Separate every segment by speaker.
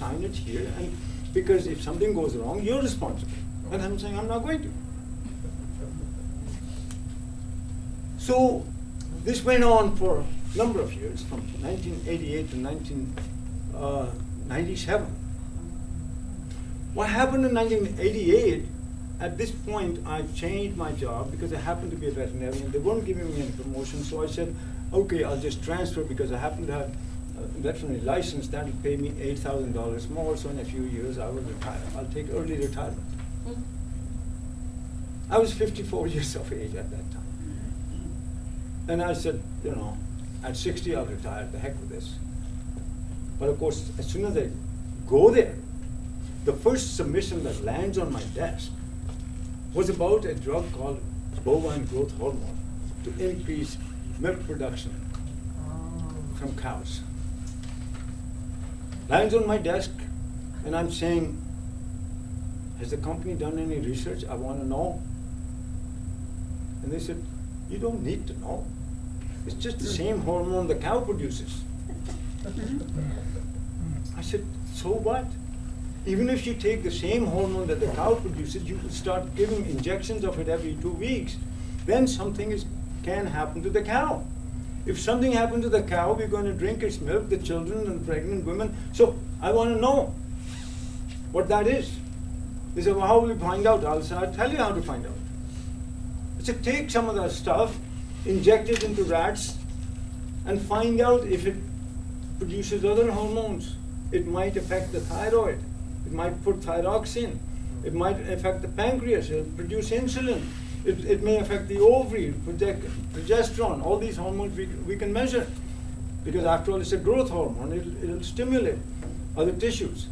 Speaker 1: sign it here, and because if something goes wrong, you're responsible. And I'm saying, I'm not going to. So this went on for a number of years, from 1988 to 1997. What happened in 1988, at this point, I changed my job because I happened to be a veterinarian. They weren't giving me any promotion, so I said, okay, I'll just transfer because I happen to have a veterinary license. That will pay me $8,000 more, so in a few years I will retire. I'll take early retirement. I was 54 years of age at that time. And I said, you know, at 60 I'll retire, the heck with this. But of course, as soon as I go there, the first submission that lands on my desk was about a drug called bovine growth hormone to increase milk production from cows. Lands on my desk, and I'm saying, has the company done any research? I want to know. And they said, you don't need to know. It's just the same hormone the cow produces. I said, so what? Even if you take the same hormone that the cow produces, you could start giving injections of it every 2 weeks. Then something can happen to the cow. If something happens to the cow, we're going to drink its milk, the children and the pregnant women. So I want to know what that is. They said, well, how will we find out? I'll tell you how to find out. I said, take some of that stuff, inject it into rats, and find out if it produces other hormones. It might affect the thyroid. It might put thyroxine. It might affect the pancreas. It will produce insulin. It may affect the ovary, progesterone. All these hormones we can measure. Because after all, it's a growth hormone. It'll stimulate other tissues.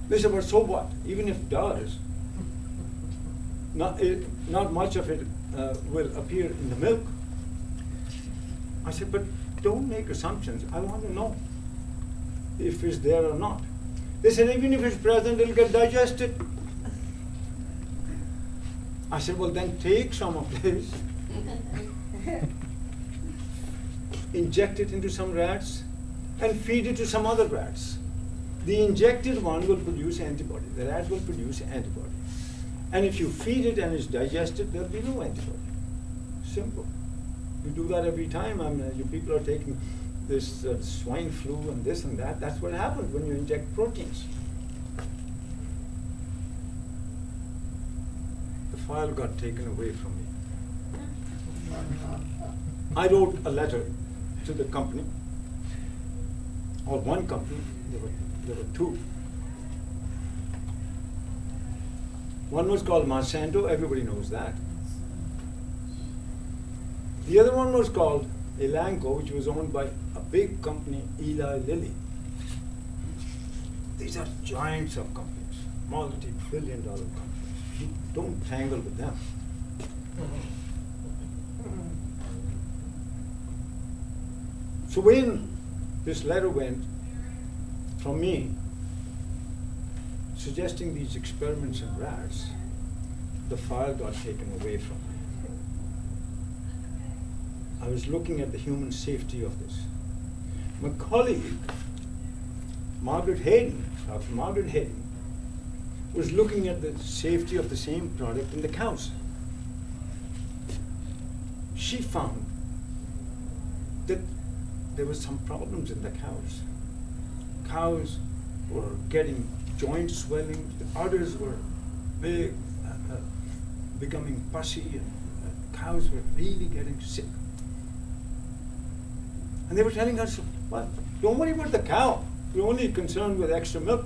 Speaker 1: They said, but so what? Even if it does, not much of it will appear in the milk. I said, but don't make assumptions. I want to know if it's there or not. They said, even if it's present, it'll get digested. I said, well, then take some of this, inject it into some rats, and feed it to some other rats. The injected one will produce antibody. The rat will produce antibody. And if you feed it and it's digested, there'll be no antibody. Simple. You do that every time. I mean, you people are taking this swine flu and this and that. That's what happens when you inject proteins. The file got taken away from me. I wrote a letter to the company, or one company. There were two. One was called Monsanto, everybody knows that. The other one was called Elanco, which was owned by a big company, Eli Lilly. These are giants of companies, multi-billion-dollar companies. You don't tangle with them. So when this letter went from me, suggesting these experiments in rats, the file got taken away from me. I was looking at the human safety of this. My colleague, Margaret Hayden, Dr. Margaret Hayden, was looking at the safety of the same product in the cows. She found that there were some problems in the cows. Cows were getting joint swelling, the udders were big, becoming pussy, and cows were really getting sick. And they were telling us, well, don't worry about the cow. We're only concerned with extra milk.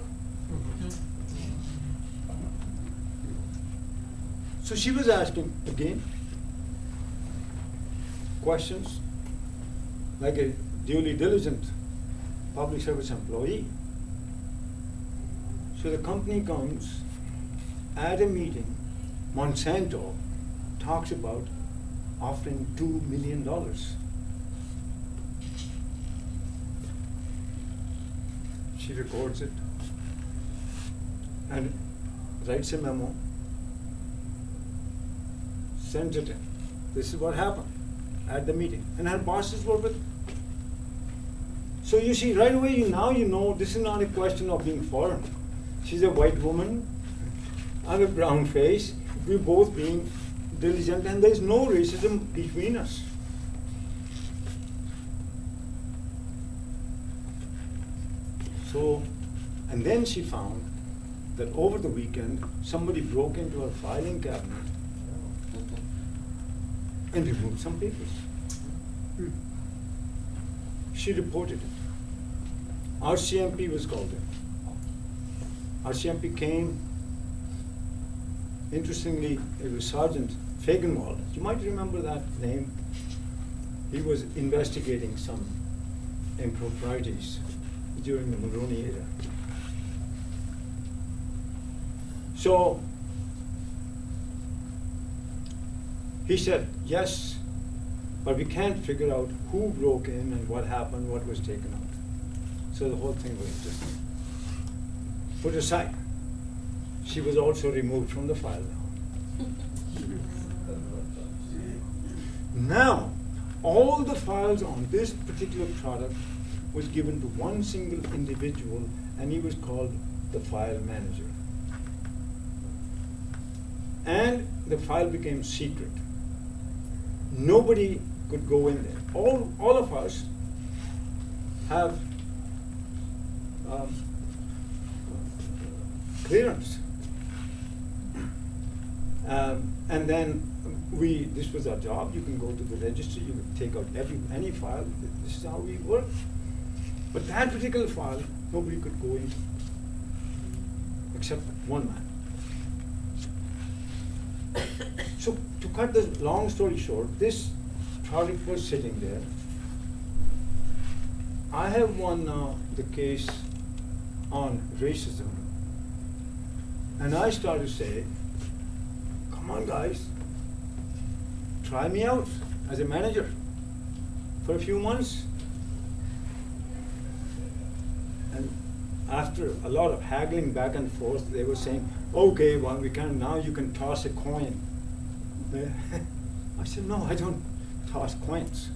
Speaker 1: So she was asking, again, questions like a duly diligent public service employee. So the company comes at a meeting, Monsanto talks about offering $2 million. She records it and writes a memo, sends it in. This is what happened at the meeting. And her bosses were with her. So you see, right away, now you know this is not a question of being foreign. She's a white woman, I have a brown face, we're both being diligent, and there's no racism between us. So, and then she found that over the weekend, somebody broke into her filing cabinet and removed some papers. She reported it. RCMP was called in. RCMP came. Interestingly, it was Sergeant Fagenwald. You might remember that name. He was investigating some improprieties during the Mulroney era. So he said, yes, but we can't figure out who broke in and what happened, what was taken out. So the whole thing was just put aside. She was also removed from the file now. Now, all the files on this particular product was given to one single individual, and he was called the file manager. And the file became secret. Nobody could go in there. All of us have clearance. And then this was our job. You can go to the registry, you can take out any file. This is how we work. But that particular file, nobody could go in except one man. So to cut the long story short, this product was sitting there. I have won the case on racism, and I started to say, come on guys, try me out as a manager for a few months. And after a lot of haggling back and forth, they were saying, okay, well, now you can toss a coin. I said, no, I don't toss coins.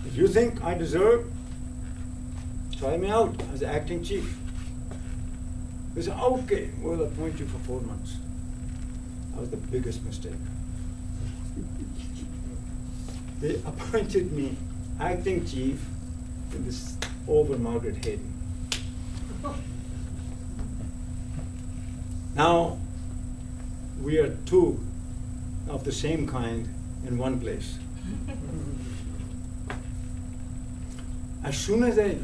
Speaker 1: If you think I deserve, try me out as acting chief. They said, okay, we'll appoint you for 4 months. That was the biggest mistake. They appointed me acting chief in this over Margaret Hayden. Now, we are two of the same kind in one place. As soon as I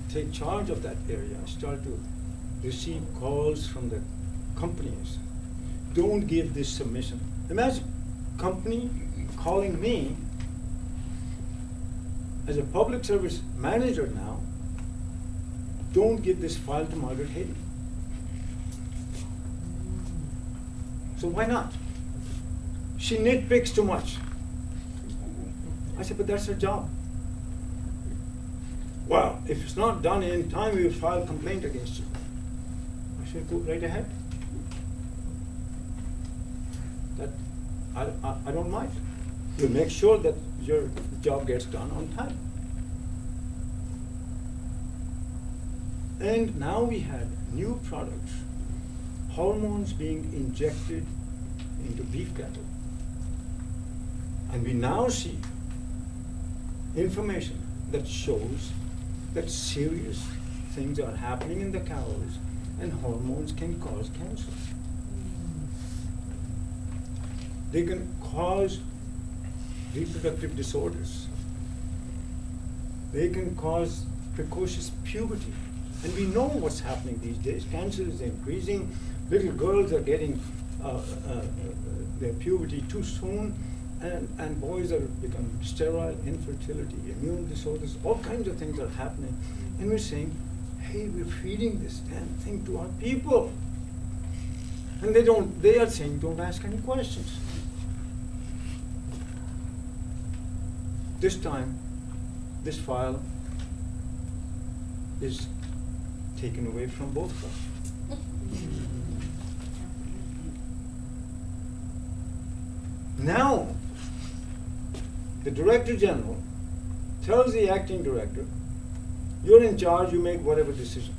Speaker 1: take charge of that area, I start to receive calls from the companies. Don't give this submission. Imagine, company calling me as a public service manager now, don't give this file to Margaret Hayden. So why not? She nitpicks too much. I said, but that's her job. Well, if it's not done in time, we will file a complaint against you. I said, go right ahead. That I don't mind. You make sure that your job gets done on time. And now we had new products, hormones being injected into beef cattle. And we now see information that shows that serious things are happening in the cows and hormones can cause cancer. They can cause reproductive disorders. They can cause precocious puberty. And we know what's happening these days. Cancer is increasing. Little girls are getting their puberty too soon. And boys are becoming sterile, infertility, immune disorders, all kinds of things are happening. And we're saying, hey, we're feeding this damn thing to our people. And they are saying, don't ask any questions. This time, this file is taken away from both of us. Now, the Director General tells the acting director, you're in charge, you make whatever decision.